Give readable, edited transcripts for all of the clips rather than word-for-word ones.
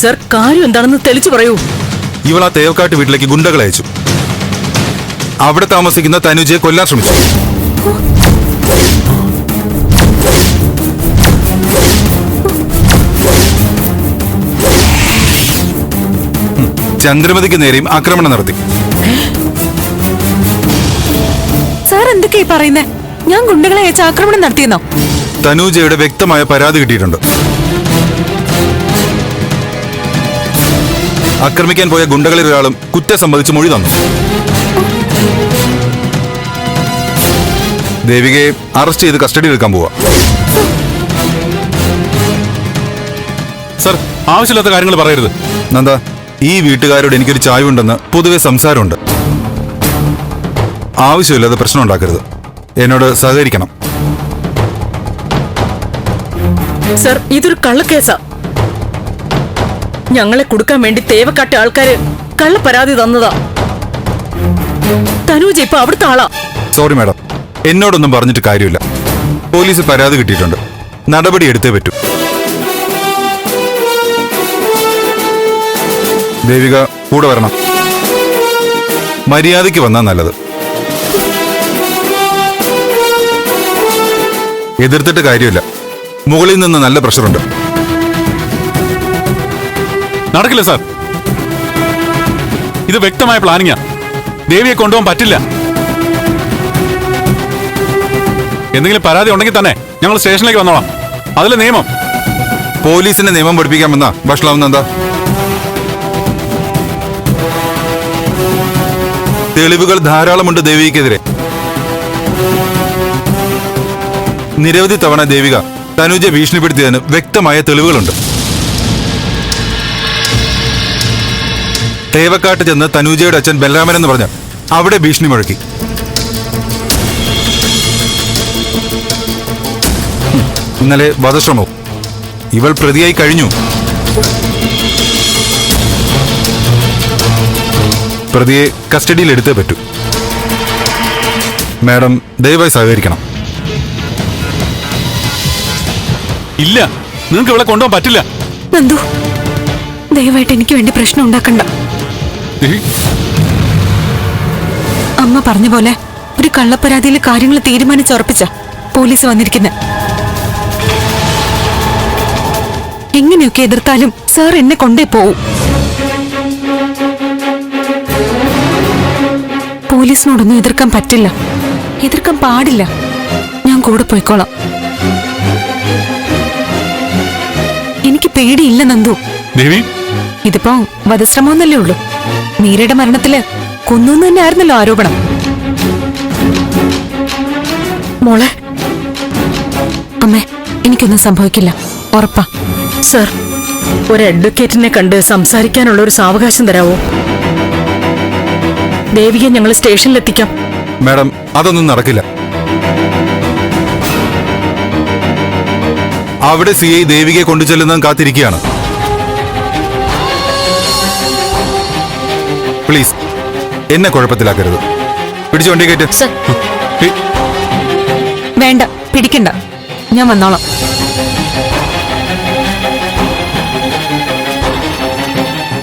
Sir, കാര്യം എന്താണെന്ന് തെളിച്ചു പറയൂ. ഇവൾ ആ തേവക്കാട്ട് വീട്ടിലേക്ക് ഗുണ്ടകളെ അയച്ചു. അവിടെ താമസിക്കുന്ന തനുജയെ കൊല്ലാൻ ശ്രമിച്ചു. ചന്ദ്രമതിക്ക് നേരെയും ആക്രമണം നടത്തി. സാർ എന്തൊക്കെയാ പറയുന്നേ? ഞാൻ ഗുണ്ടകളെ അയച്ച് ആക്രമണം നടത്തിയെന്നോ? തനുജയുടെ വ്യക്തമായ പരാതി കിട്ടിയിട്ടുണ്ട്. ആക്രമിക്കാൻ പോയ ഗുണ്ടകളിൽ ഒരാളും കുറ്റം സംബന്ധിച്ച് മൊഴി തന്നു. ദേവികയെ അറസ്റ്റ് ചെയ്ത് കസ്റ്റഡിയിൽ എടുക്കാൻ പോവാ. സർ, ആവശ്യമില്ലാത്ത കാര്യങ്ങൾ പറയരുത്. നന്ദ, ഈ വീട്ടുകാരോട് എനിക്കൊരു ചായവുണ്ടെന്ന് പൊതുവെ സംസാരമുണ്ട്. ആവശ്യമില്ലാതെ പ്രശ്നം ഉണ്ടാക്കരുത്. എന്നോട് സഹകരിക്കണം. സർ, ഇതൊരു കള്ളക്കേസാ. ഞങ്ങളെ കൊടുക്കാൻ വേണ്ടി തേവക്കാട്ടെ ആൾക്കാര് കള്ള പരാതി തന്നതാ. തനൂജ ഇപ്പൊ അവിടുത്തെ ആളാ. സോറി മാഡം, എന്നോടൊന്നും പറഞ്ഞിട്ട് കാര്യമില്ല. പോലീസ് പരാതി കിട്ടിയിട്ടുണ്ട്. നടപടി എടുത്തേ പറ്റൂ. ദേവിക കൂടെ വരണം. മര്യാദയ്ക്ക് വന്നാൽ നല്ലത്. എതിർത്തിട്ട് കാര്യമില്ല. മുകളിൽ നിന്ന് നല്ല പ്രഷറുണ്ട്. നടക്കില്ല സാർ. ഇത് വ്യക്തമായ പ്ലാനിങ്ങാ. ദേവിയെ കൊണ്ടുപോകാൻ പറ്റില്ല. എന്തെങ്കിലും പരാതി ഉണ്ടെങ്കിൽ തന്നെ ഞങ്ങൾ സ്റ്റേഷനിലേക്ക് വന്നോളാം. അതിലെ നിയമം. പോലീസിനെ നിയമം പഠിപ്പിക്കാമെന്നാ ഭക്ഷണം എന്താ? തെളിവുകൾ ധാരാളമുണ്ട് ദേവികയ്ക്കെതിരെ. നിരവധി തവണ ദേവിക തനുജ ഭീഷണിപ്പെടുത്തിയതിന് വ്യക്തമായ തെളിവുകളുണ്ട്. തേവക്കാട്ട് ചെന്ന് തനുജയുടെ അച്ഛൻ ബലരാമൻ എന്ന് പറഞ്ഞ് അവിടെ ഭീഷണി മുഴക്കി. ഇന്നലെ വധശ്രമവും. ഇവൾ പ്രതിയായി കഴിഞ്ഞു. പ്രതിയെ കസ്റ്റഡിയിൽ എടുത്തേ പറ്റൂ. മാഡം ദയവായി സഹകരിക്കണം. ഇല്ല, നിങ്ങൾക്ക് ഇവിടെ കൊണ്ടുപോകാൻ പറ്റില്ല. നന്ദു, ദയവായിട്ട് എനിക്ക് വേണ്ടി പ്രശ്നം ഉണ്ടാക്കണ്ട. അമ്മ പറഞ്ഞ പോലെ ഒരു കള്ളപ്പരാതിയിൽ കാര്യങ്ങൾ തീരുമാനിച്ചുറപ്പിച്ച പോലീസ് വന്നിരിക്കുന്നത്. എങ്ങനെയൊക്കെ എതിർത്താലും സാർ എന്നെ കൊണ്ടേ പോവും. പോലീസിനോടൊന്നും എതിർക്കാൻ പറ്റില്ല, എതിർക്കാൻ പാടില്ല. ഞാൻ കൂടെ പോയിക്കോളാം. എനിക്ക് പേടിയില്ല നന്ദു. ദേവി, ഇതിപ്പോ വധശ്രമമൊന്നല്ലേ ഉള്ളൂ. മീരയുടെ മരണത്തില് കൊന്നു തന്നെ ആയിരുന്നല്ലോ ആരോപണം. മോളെ, അമ്മേ, എനിക്കൊന്നും സംഭവിക്കില്ല, ഉറപ്പാ. സർ, ഒരു അഡ്വക്കേറ്റിനെ കണ്ട് സംസാരിക്കാനുള്ള ഒരു സാവകാശം തരാവോ? ദേവിയെ ഞങ്ങൾ സ്റ്റേഷനിലെത്തിക്കാം. മാഡം, അതൊന്നും നടക്കില്ല. അവിടെ CI ദേവികയെ കൊണ്ടുചെല്ലുന്നതും കാത്തിരിക്കുകയാണ്. പ്ലീസ്, എന്നെ കുഴപ്പത്തിലാക്കരുത്. പിടിച്ചു വണ്ടി കയറ്റ്. വേണ്ട, പിടിക്കണ്ട, ഞാൻ വന്നോളാം.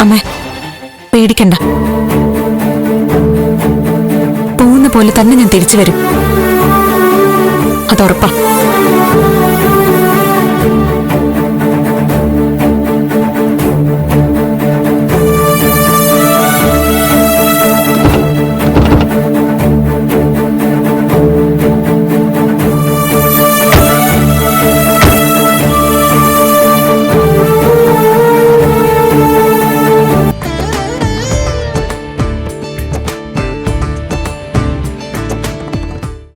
അമ്മേ, പേടിക്കണ്ട. പോകുന്ന പോലെ തന്നെ ഞാൻ തിരിച്ചു വരും, അതുറപ്പാ.